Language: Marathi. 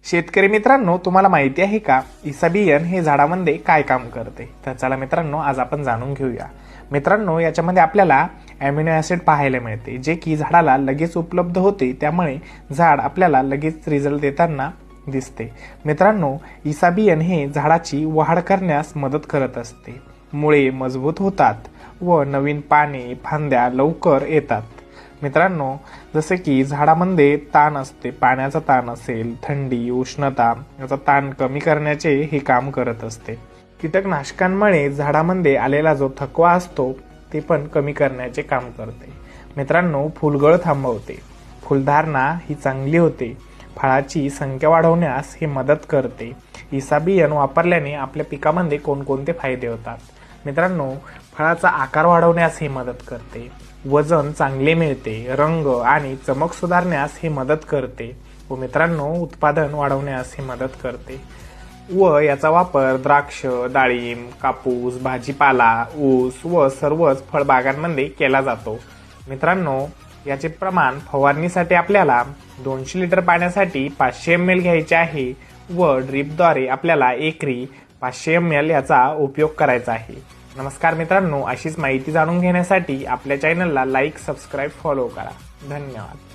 शेतकरी मित्रांनो, तुम्हाला माहिती आहे का इसाबियन हे झाडामध्ये काय काम करते? तर चला मित्रांनो, आज आपण जाणून घेऊया. मित्रांनो, याच्यामध्ये आपल्याला अॅमिनो ॲसिड पाहायला मिळते, जे की झाडाला लगेच उपलब्ध होते, त्यामुळे झाड आपल्याला लगेच रिझल्ट देताना दिसते. मित्रांनो, इसाबियन हे झाडाची वाढ करण्यास मदत करत असते. मुळे मजबूत होतात व नवीन पाने फांद्या लवकर येतात. मित्रांनो, जसे की झाडामध्ये ताण असते, पाण्याचा ताण असेल, थंडी, उष्णता याचा ताण कमी करण्याचे हे काम करत असते. कीटकनाशकांमुळे झाडामध्ये आलेला जो थकवा असतो ते पण कमी करण्याचे काम करते. मित्रांनो, फुलगळ थांबवते, फुलधारणा ही चांगली होते, फळाची संख्या वाढवण्यास हे मदत करते. इसाबियन वापरल्याने आपल्या पिकामध्ये कोणकोणते फायदे होतात? मित्रांनो, फळाचा आकार वाढवण्यास हे मदत करते, वजन चांगले मिळते, रंग आणि चमक सुधारण्यास हे मदत करते व मित्रांनो उत्पादन वाढवण्यास हे मदत करते. व याचा वापर द्राक्ष, डाळिंब, कापूस, भाजीपाला, ऊस व सर्वच फळबागांमध्ये केला जातो. मित्रांनो, याचे प्रमाण फवारणीसाठी आपल्याला 200 लिटर पाण्यासाठी 500 ml घ्यायचे आहे व ड्रीपद्वारे आपल्याला एकरी 500 ml याचा उपयोग करायचा आहे. नमस्कार मित्रांनो, अशीच माहिती जाणून घेण्यासाठी आपल्या चॅनलला लाईक, सबस्क्राईब, फॉलो करा. धन्यवाद.